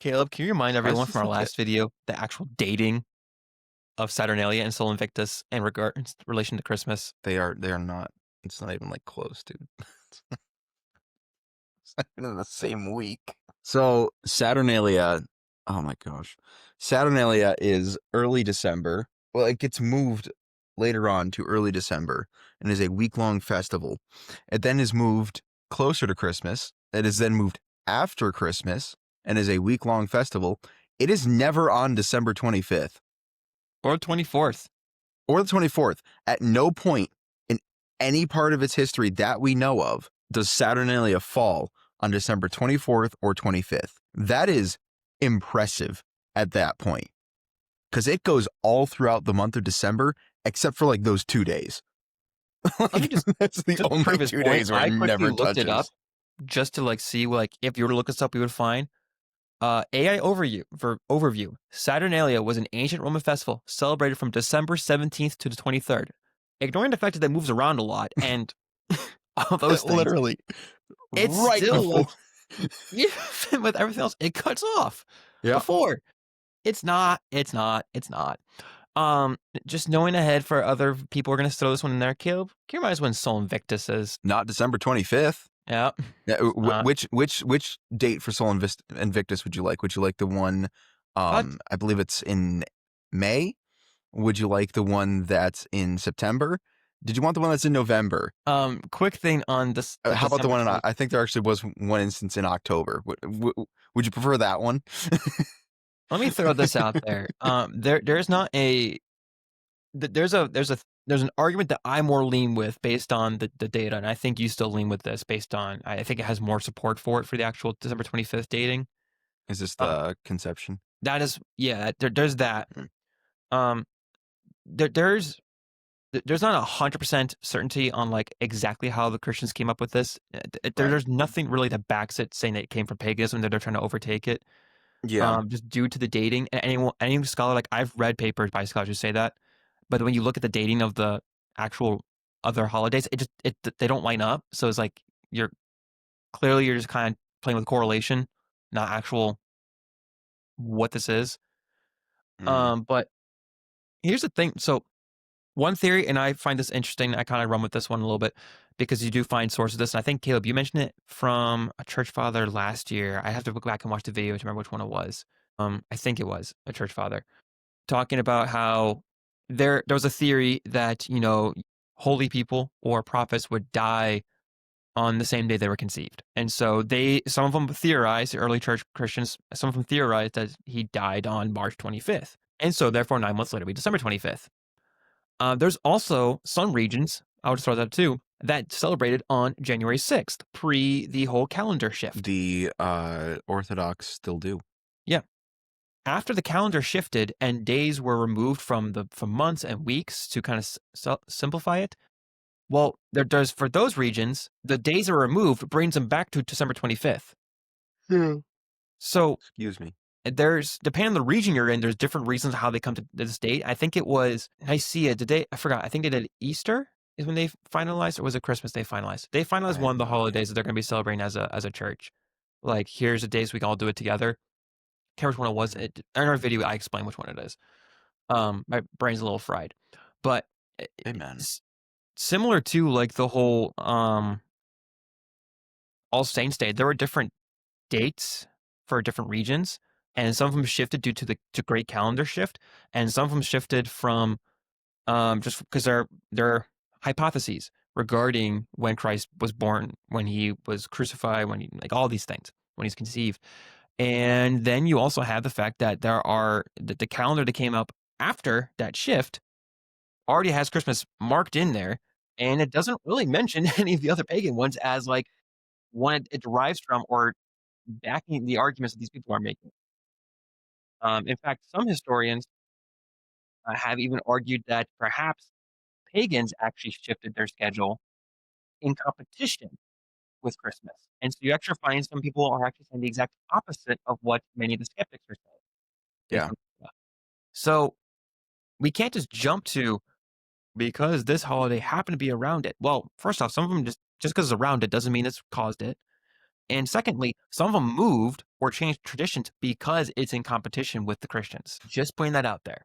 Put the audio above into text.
Caleb, can you remind Why is everyone this from our such a last video the actual dating of Saturnalia and Sol Invictus in relation to Christmas? They are not. It's not even like close, dude. It's not even in the same week. So Saturnalia, oh my gosh, Saturnalia is early December. Well, it gets moved later on to early December and is a week-long festival. It then is moved closer to Christmas. It is then moved after Christmas and is a week-long festival. It is never on December 25th. Or 24th. Or the 24th. At no point in any part of its history that we know of does Saturnalia fall on December 24th or 25th. That is impressive at that point, because it goes all throughout the month of December, except for like those 2 days. Let me just That's the only prove his 2 point. days where I it quickly never looked it up touches. just to see if you were to look this up, you would find AI overview. Saturnalia was an ancient Roman festival celebrated from December 17th to the 23rd. Ignoring the fact that it moves around a lot and all those things, Literally, it's right still before. even with everything else, it cuts off Yeah. before. It's not. Just knowing ahead for other people, we're gonna throw this one in there. Caleb, can you remind us when Sol Invictus is? Not December 25th. Yeah. Yeah, which date for Sol Invictus would you like? Would you like the one? I believe it's in May. Would you like the one that's in September? Did you want the one that's in November? Quick thing on this. How about the one in? I think there actually was one instance in October. Would you prefer that one? Let me throw this out there. There's not a there's an argument that I more lean with based on the data, and I think you still lean with this based on. I think it has more support for it for the actual December 25th dating. Is this the conception? That is, yeah. There's that. There's not 100% certainty on exactly how the Christians came up with this. There's nothing really that backs it, saying that it came from paganism, that they're trying to overtake it. Yeah. Just due to the dating. And any scholar, I've read papers by scholars who say that, but when you look at the dating of the actual other holidays, they don't line up. So it's you're just kind of playing with correlation, not actual what this is. But here's the thing. So one theory, and I find this interesting, I kind of run with this one a little bit because you do find sources of this. And I think, Caleb, you mentioned it from a church father last year. I have to look back and watch the video to remember which one it was. I think it was a church father talking about how there was a theory that, holy people or prophets would die on the same day they were conceived. And so some of them theorized, the early church Christians, some of them theorized that he died on March 25th. And so therefore 9 months later, be December 25th. There's also some regions, I would throw that up too, that celebrated on January 6th, pre the whole calendar shift. The Orthodox still do. Yeah. After the calendar shifted and days were removed from months and weeks to kind of simplify it, well, there's for those regions, the days are removed brings them back to December 25th. So, excuse me. Depending on the region you're in, there's different reasons how they come to this date. I think it was Nicaea. I forgot. I think they did Easter is when they finalized, or was it Christmas they finalized? They finalized one of the holidays that they're going to be celebrating as a church. Here's the days we can all do it together. Can't remember which one it was. In our video, I explain which one it is. My brain's a little fried, but Amen. Similar to the whole All Saints Day, there were different dates for different regions, and some of them shifted due to the great calendar shift, and some of them shifted from just because they're hypotheses regarding when Christ was born, when he was crucified, when he all these things, when he's conceived. And then you also have the fact that the calendar that came up after that shift already has Christmas marked in there, and it doesn't really mention any of the other pagan ones as one it derives from or backing the arguments that these people are making. In fact, some historians have even argued that perhaps pagans actually shifted their schedule in competition with Christmas. And so you actually find some people are actually saying the exact opposite of what many of the skeptics are saying. Yeah. So we can't just jump to because this holiday happened to be around it. Well, first off, some of them just because it's around it doesn't mean it's caused it. And secondly, some of them moved or change traditions because it's in competition with the Christians. Just putting that out there.